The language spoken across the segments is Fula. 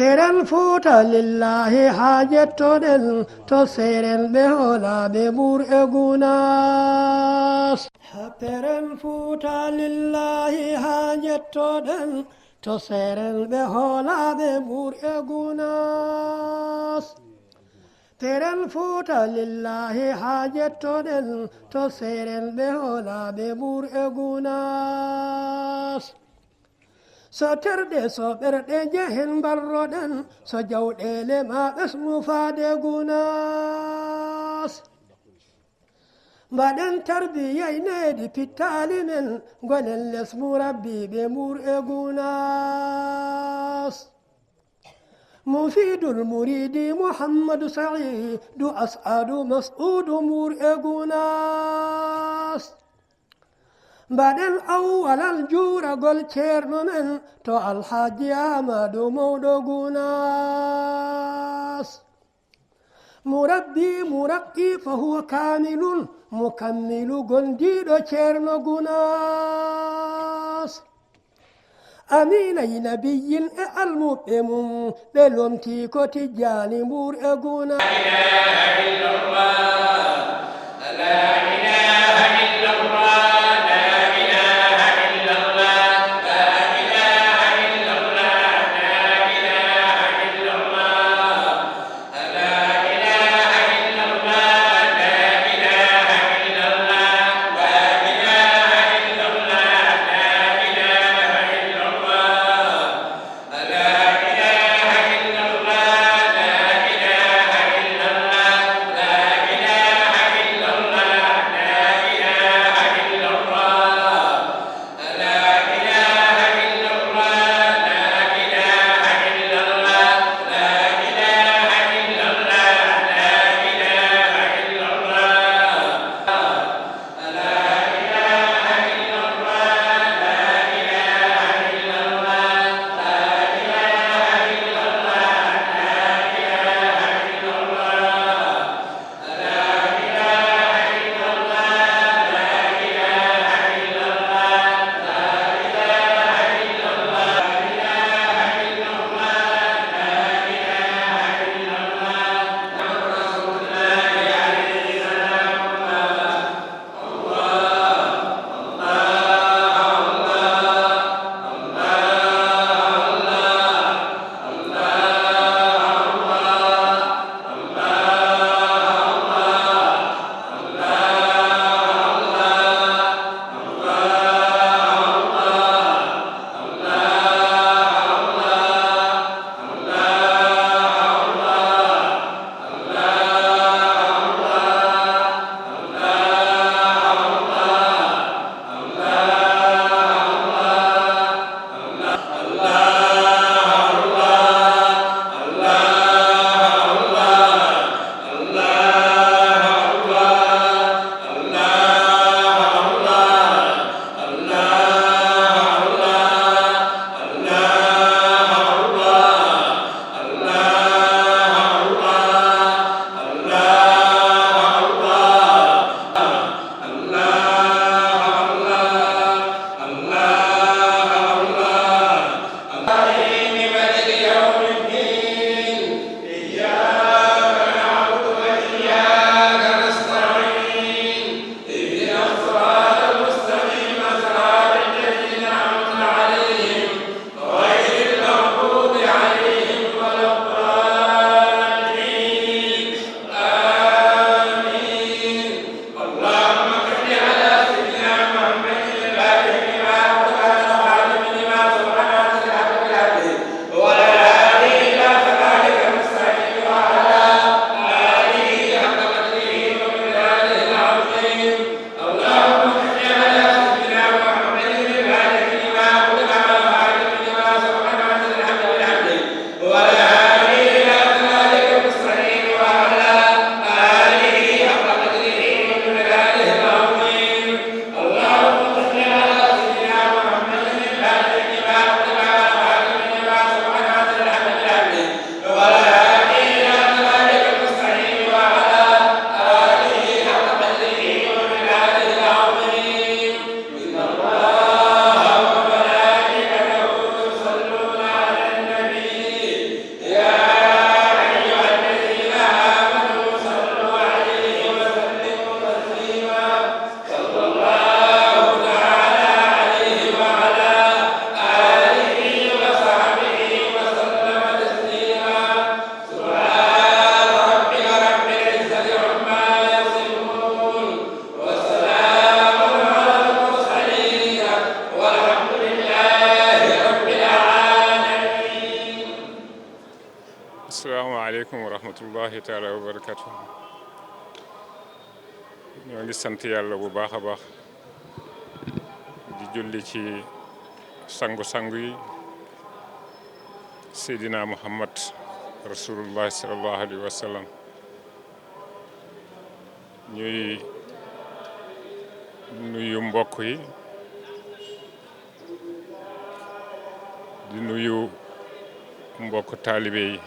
Teren futa lillahi hajetoden to seren behola bebur egunas. Teren futa lillahi hajetoden to seren behola bebur egunas. Teren futa lillahi hajetoden to seren behola bebur egunas. So terde so ɓerɗe jehen barroɗen so jawɗele ma ɓesmu faade gunas mbaɗen tarbiyayneedi pittali men gonen lesmu rabbi ɓe mur e gunas mufidul muridi muhammadu saidu as'adu mas'udu mur e gunas mbaɗen awwalal juuragol ceerno men to alhaji amadu mawɗo gunas murabbi muraqqi fa huwa kamilun mukammilu gondiɗo ceerno gunas aminay nabiyin e almuɓɓe mum ɓe lomti ko tijjani mbur e gunas rahmatullahi taala wa barakatuh. ñoo ngi sant yàlla bu baax a baax di julli ci sangu-sangu yi Seydina Muhammad rasulullah sallallahu alayhi wa sallam. ñuy nuyu mbokk yi di nuyu mbokk taalibe yi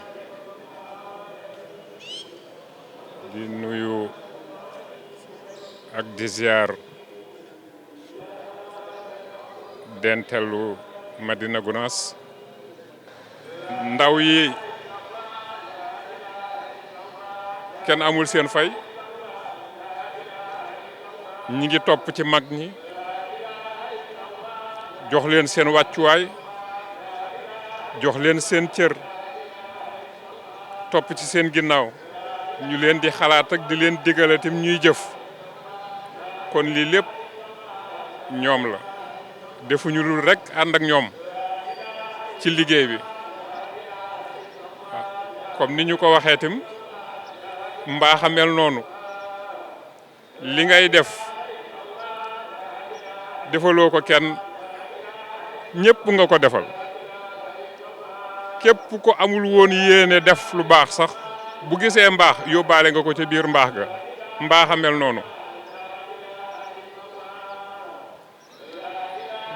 di nuyu ak di ziar dentelu Madina Gounass. ndaw yi kenn amul seen fay, ñi ngi topp ci mag ñi jox leen seen wàccuwaay, jox leen seen cër, topp ci seen ginnaaw ñu leen di xalaat ak di leen digale tim ñuy jëf. kon lii lépp ñoom la, defuñu lu rek ànd ak ñoom ci liggéey bi. comme ni ñu ko waxee tim mbaax a mel noonu, li ngay def defaloo ko kenn, ñépp nga ko defal. képp ko amul woon yéene def lu baax sax bu gisee mbaax yóbbaale nga ko ca biir mbaax ga. mbaax a mel noonu,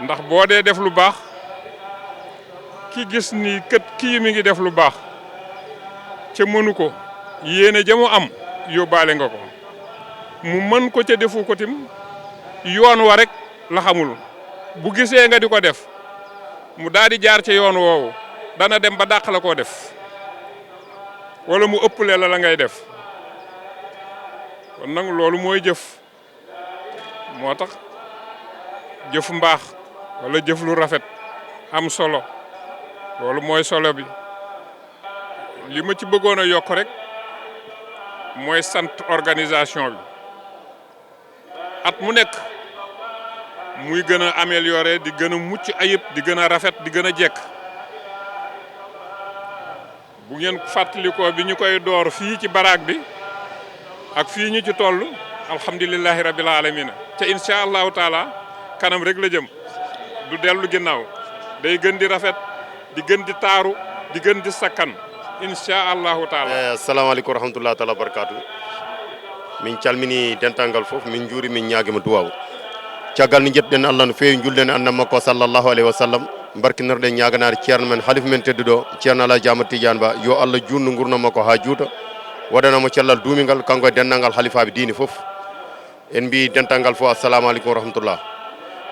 ndax boo dee def lu baax ki gis ni kët kii mi ngi def lu baax ca mënu ko, yéene ja mu am yóbbaale nga ko. mu mën ko ca defu ko tim yoon wa rek la xamul. bu gisee nga di ko def mu daal di jaar ca yoon woowu dana dem ba dàq la koo def wala mu ëpple la ngay def. kon nag loolu mooy jëf. moo tax jëf mbaax wala jëf lu rafet am solo. loolu mooy solo bi. li ma ci bëggoon a yokk rek mooy sant organisation bi. at mu nekk muy gën a améliorer, di gën a mucc ayib, di gën a rafet, di gën a jekk. bu ngeen fàttalikoo bi ñu koy door fii ci baraag bi ak fii ñu ci toll, alhamdulillahi rabbil alamina. te incha allahu taala kanam rek la jëm, du dellu ginnaaw. day gën di rafet, di gën di taaru, di gën di sakkan incha allahu taala. assalamu aleykum wa rahmatullahi taala wa barakatuh. min calmini dentalngal fof, min juuri, min ñaagima duwaw. caggal ni jetɗen Allah no feewi, julden annam makko sallallahu alayhi wa sallam. barkinirɗen ñaganare ceerno men halifa men tedduɗo ceerno Alaji Amadou Tidiane Ba, yo Allah junnu gurdam makko ha juuta, waɗanamo cellal duumingal kanko e denndangal halifaɓe diine fof. en mbi dental ngal fof assalamu aleykum wa rahmatullah.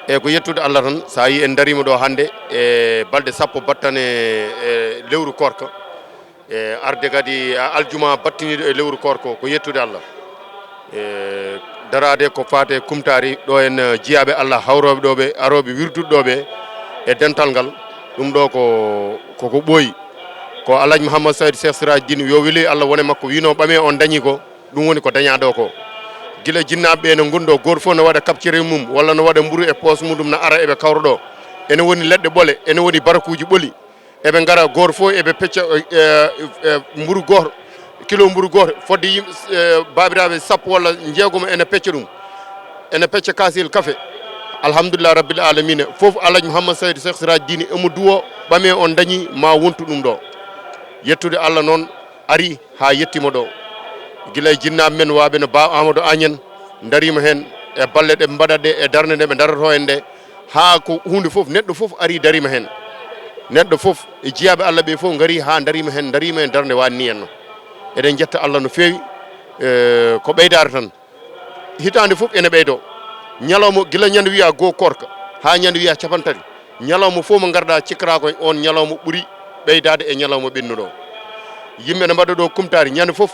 e ko yettude Allah tan, sa yi en darima ɗo hannde e balɗe sappo battane e lewru korka, e arde kadi aljuma battiniɗo e lewru korka ko yettude Allah. e darade ko fate kumtari ɗo en jiyaɓe Allah hawroɓe ɗo ɓe, aroɓe wirdude ɗo ɓe e dental ngal. ɗum ɗo koko ɓooyi ko Alaji Mouhamadou Saydou Cheikh Siraji Dine yo weeli Allah wone makko, wino ɓame on dañi ko ɗum woni ko dañaɗo ko. gila jinnaɓe no gonɗo, goto fof no waɗa capture mum walla no waɗa mburu e poche muɗum no ara eɓe kawra ɗo. ene woni leɗɗe ɓole, ene woni barakuji ɓoli. eɓe gara goto fof eɓe pecca mburu goto, kilo mburu goto fodde babiraɓe sappo walla jeegom ene pecca ɗum, ene pecca kasil café. alhamdulillah rabbil alamina. fof Alaji Mouhamadou Saydou Cheikh Siraji Dine emo duwo ɓame on dañi ma wontu ɗum ɗo. yettude Allah noon ari ha yettima ɗo. gila e jinnaɓe men waɓe no Ba Amadou Agnane darima hen e balle ɗe mbaɗat ɗe e darde nde ɓe darato hen nde, ha ko hunde foof neɗɗo foof ari darima hen. neɗɗo foof e jiyaɓe Allah ɓe foof gari ha darima hen darde wanni en no. eɗen jetta Allah no fewi. ko ɓeydare tan, hitande foof ene ɓeydo. ñalawma gila ñande wiya go korka ha ñande wiya capantati, ñalawma fof mo garɗa cikkata ko on ñalawma ɓuuri ɓeydade e ñalawma ɓennuɗo. yimɓe ne mbaɗa ɗo kumtari ñande foof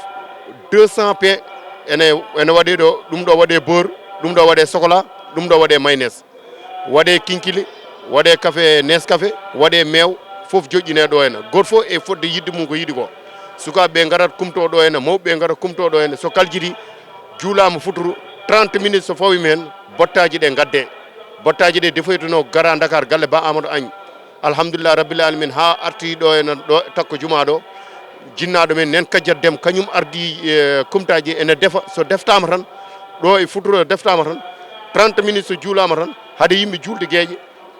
200 p ene waɗe ɗo. ɗum ɗo waɗe beurre, ɗum ɗo waɗe chocolat, ɗum ɗo waɗe mayonnaise, waɗe kinkili, waɗe café Nescafé, waɗe meew, fof joƴƴine ɗo henna. goto fof e fodde yidde mum ko yiɗi ko. sukaɓe ɓe garat kumto ɗo henna, mawɓe ɓe garat kumto ɗo henna. so kaljiti juulama futuru 30 minutes so fawimi hen bottaji ɗe gadde. bottaji ɗe defoytuno gara Dakar galle Ba Amadou Agne. alhamdulillah rabbil alamin ha arti ɗo henna ɗo takko juma ɗo jinnaɗo men nen Kadiat Déme kañum ardi kumtaji ene defa so deftama tan ɗo e Futuro deftama tan 30 minutes so juulama tan haade yimɓe julde gueeƴe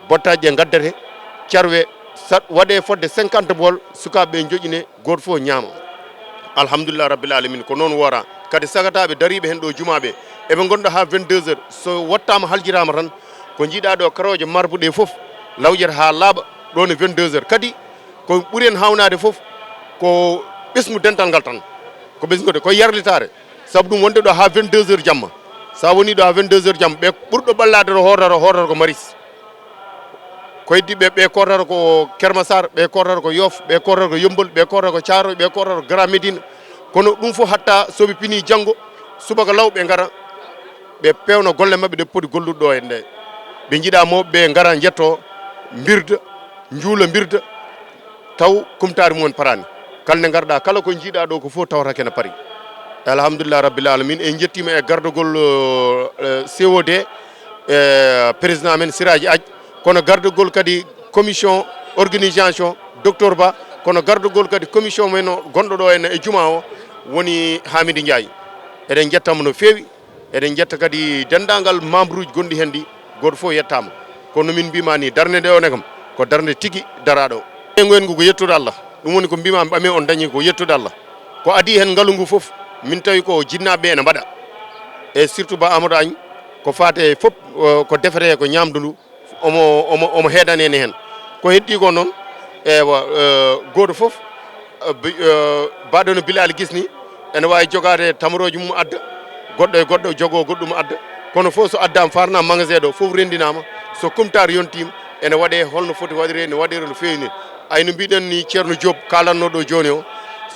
bottaji ɗe gaddete carwe waɗe fodde 50 bol sukaɓe joƴine goto fof ñaama alhamdulillah rabbil alamin ko noon wora kadi sagataɓe dariɓe hen ɗo jumaɓe eɓe gonɗo ha 22 heures so wattama haljirama tan ko jiiɗa ɗo karoje marbuɗe foof lawƴata ha laaɓa ɗon e 22 heures kadi ko ɓuuri en hawnade foof ko ɓesgu dental ngal tan ko ɓesgude ko yarlitare saabu ɗum wonde ɗo ha 22 heures jamma sa woni ɗo ha 22 heures jamma ɓe ɓurɗo ɓallade to hortata ko maris ko heddiɓe ɓe kortata ko Kermassar ɓe kortata ko Yoff ɓe kortata ko Yeumbeul ɓe kortata ko Thiaroye ɓe kortata ko Grand Médine kono ɗum fof hatta soɓe pini janggo subaka law ɓe gara ɓe pewna golle mabɓe ɗe poti gollude ɗo en nde ɓe jiiɗa mawɓe gara jetto birda juula birda taw kumtare mum parani kalde garɗa kala ko jiiɗa ɗo ko fof tawata kene paari alhamdulillah rabbil alamin en jettima e gardugol COD président men Siraji Aji kono gardugol kadi commission organisation docteur Ba kono gardugol kadi commission men gonɗo ɗo en e juma o woni Hamidou Ndiaye eɗen jettamo no fewi eɗen jetta kadi dendagal membre uji gonɗi hen ɗi goto fof yettama kono min mbima ni darde nde one kam ko darde tigui daraɗo ngoyengu ko yettude Allah ɗum woni ko mbima ɓame on dañi ko yettude Allah ko adi hen ngaalungu foof min tawi ko jinnaɓe ene mbaɗa e surtout Ba Amadou Agne ko fate fof ko defete ko ñamdu ndu omo heeɗani ene hen ko heddi ko noon ewa goto foof baɗono Bilal Guisni ene wawi jogade tamaroji mum adda goɗɗo e goɗɗo jogo goɗɗum adda kono fof so addama farna magasin ɗo fof rendinama so kumtare yontima ene waɗe holno foti waɗire ne waɗire no fewi ni ayno mbiɗen ni ceerno Diop kalanno ɗo joni o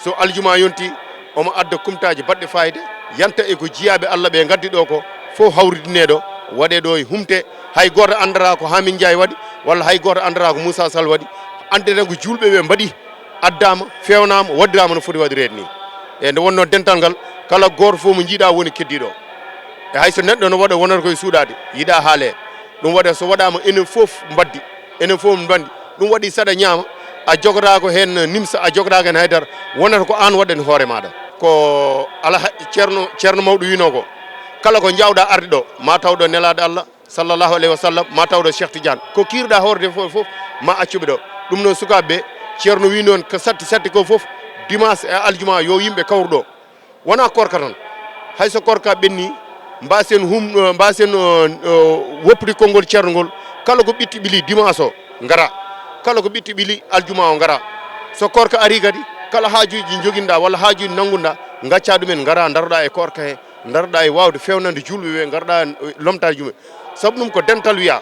so aljuma yonti omo adda kumtaji baɗɗe fayida yanta e ko jiyaɓe Allah ɓe gaddi ɗo ko fof hawridine ɗo waɗe ɗo e humte hay goto andara ko Hamid Ndiaye waɗi walla hay goto andara ko Moussa Sall waɗi ande tan ko julɓe ɓe mbaɗi addama fewnama waddirama no foti waɗirede ni e nde wonno dental ngal kala goto fof mo jiiɗa woni keddiɗo e hayso neɗɗo no waɗa wonata koye suuɗade yiiɗa haale ɗum waɗa so waɗama enen fof mbaddi enen fof mbandi ɗum waɗi saɗa ñaama a jogotako hen nimsa a jogotako hen haydara wonata ko an waɗani hoore maɗa ko ala ceerno mawɗo wino ko kala ko jawɗa arde ɗo ma tawɗo nelaɗo Allah sallllahu alayhi wa sallam ma tawɗo Cheikh Tidiane ko kirɗa horde fof ma accuɓe ɗo ɗum noon sukaɓeɓe ceerno wi noon ko satti ko fof dimanche e aljuma yo yimɓe kawru ɗo wona korka tan hayso korka ɓenni mbasen woppude konngol ceerno ngol kala ko ɓitti ɓiili dimanche o gara kala ko ɓitti ɓiili aljuma o gara so korka ari kadi kala haajuji joguinɗa walla haajuji nangguɗa gacca ɗumen gara daroɗa e korka he daroɗa e wawde fewnande julɓeɓe garɗa lomtade jume saabu ɗum ko dental wiya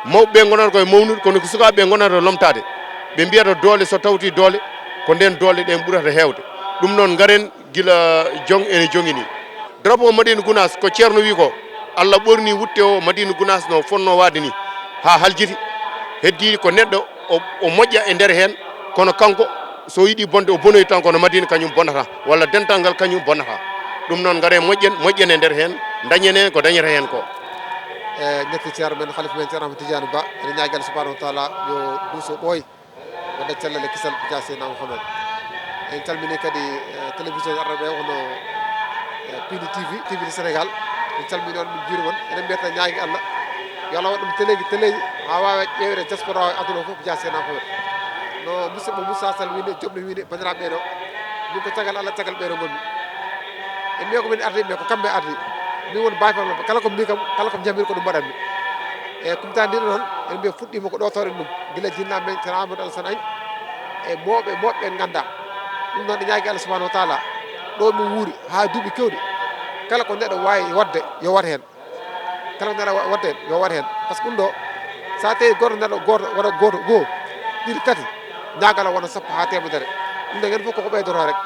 mawɓe gonata koye mawnude kono ko sukaɓeɓe gonata lomtade ɓe mbiyata doole so tawti doole ko nden doole ɗen ɓurata hewde ɗum noon garen guila jong ene jongini drapeau Madina Gounass ko ceerno wi ko Allah ɓorni wutte o Madina Gounass no fonno wade ni ha haljiti heddi ko neɗɗo o moƴƴa e nder hen kono kanko so yiiɗi bonde o bonoyi tan kono Madina kañum bonnata walla dental ngal kañum bonnata ɗum noon gare moƴƴen e nder hen dañen hen ko dañata hen ko e ñetti ceerno men halifa men ceerno Ahmed Tidiane Ba ene ñaagi Allah subahanahu wa taala yo duuso ɓooy wadde cellal e kisal Dia Seydina Mouhamed en calmini kadi télévision arɗo ɓe hono Pini TV du Sénégal en calmini on min juuri won enen mbiyata ñaagi Allah yo Allah waɗ ɗum téléji ha wawa ƴewre diaspora aduna fof Dia Seydina Mouhamed no musidɗo Moussa Sall wini jomno wini bandiraɓe ɓeɗo min ko caggal Allah caggal ɓeɗo gonmi en mbiya komin ardi ɓe ko kamɓe ardi min woni bayfam kala ko mbi kam kala ko jamiri ko ɗum mbaɗanmi e kumtade ndiɗo noon en mbiya fuɗɗima ko ɗo tawren ɗum guila jinnaɓe men ceerno Amadou Alassane Agne e mawɓe en ganda ɗum noon ɗe ñaagui Allah subahanahu wa taala ɗo min wuuri ha duuɓi kewɗi kala ko neɗɗo wawi wadde yo wat hen kala ko neɗɗo wadde hen yo wat hen par ce que ɗum ɗo sa tawi goto neɗɗo goto waɗa goto goho ɗiɗi tati ñagala wona sappo ha temedere ɗum ɗo hen fof koko ɓeydoto rek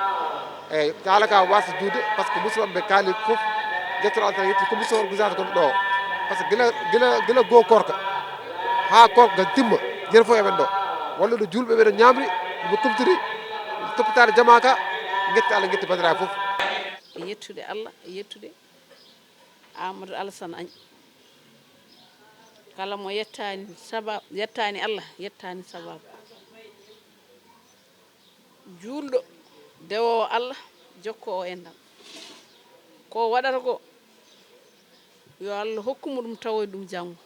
eyyi haala ka wasa juude par ce que musidɓeɓe kaali foof jettoro Allah tan yetti commission organisation gonɗo ɗo par ce que guila goho korka ha korka timma jen fof eɓen ɗo walla ɗo julɓeɓe ɗo ñamri ɓe kumtiri toppitade jama ka guetti Allah guetti bandiraɓe foof yettude Allah yettude Amadou Alassane Agne kala mo yettani Allah yettani sababu julɗo dewowo Allah jokko o e ndam ko waɗata ko yo Allah hokkumo ɗum tawoy ɗum janngo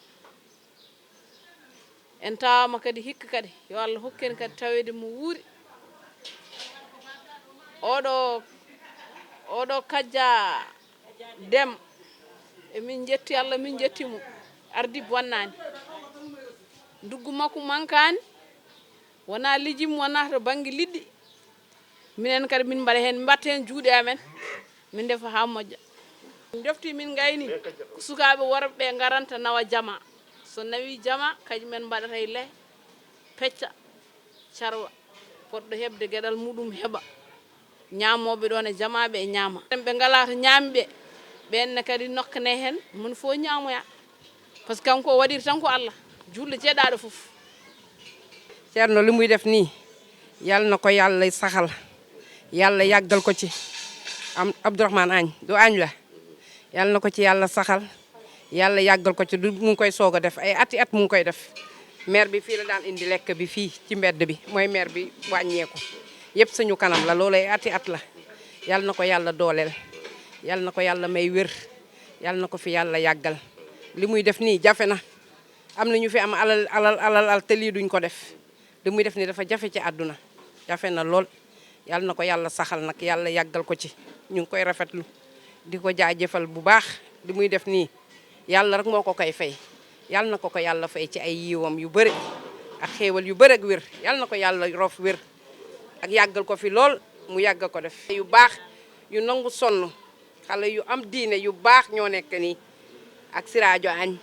en tawama kadi hikka kadi yo Allah hokken kadi tawede mo wuuri oɗo kajja dem emin jetti Allah min jettimo ardi bonnani nduggu makko mankani wona lijim wona to banggue liɗɗi minen kadi min mbaɗa hen mbatta hen juuɗe amen min defa ha moƴƴa min defti min gayni ko sukaɓe worɓe garanta nawa jama so nawi jama kañumen mbaɗata e ley pecca carwa poɗɗo hebde gueɗal muɗum heeɓa ñamoɓe ɗon e jamaɓe e ñaama ɓe ngala to ñaamiɓe ɓenne kadi nokkane hen mun fo ñamoya par ce que kanko waɗiri tan ko Allah julɗo jeeɗaɗo foof Ceerno li muy def nii yal na ko yàlla saxal yàlla yàggal ko ci am Abdourahmane Agne du Agne la yal na ko ci yàlla saxal yàlla yàggal ko ci du mu ngi koy soog a def ay ati at mu ngi koy def maire bi fii la daan indi lekk bi fii ci mbedd bi mooy maire bi wàññeeku yëpp suñu kanam la loolu ay ati at la yal na ko yàlla dooleel yal na ko yàlla may wér yal na ko fi yàlla yàggal li muy def nii jafe na am na ñu fi am alal te lii duñ ko def li muy def nii dafa jafe ci àdduna jafe na lool yal na ko yàlla saxal nag yàlla yàggal ko ci ñu ngi koy rafetlu di ko jaajëfal bu baax li muy def nii yàlla rek moo ko koy fay yal na ko yàlla fay ci ay yiwam yu bëri ak xéewal yu bëri ak wér yal na ko yàlla rof wér ak yàggal ko fi lool mu yàggal ko def yu baax yu nangu sonn xale yu am diine yu baax ñoo nekk nii ak Siraajo Agne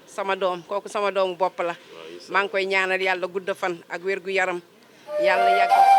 sama doom kooku sama doomu bopp la maa ngi koy ñaanal yàlla gudd fan ak wér gu yaram yàlla yàggal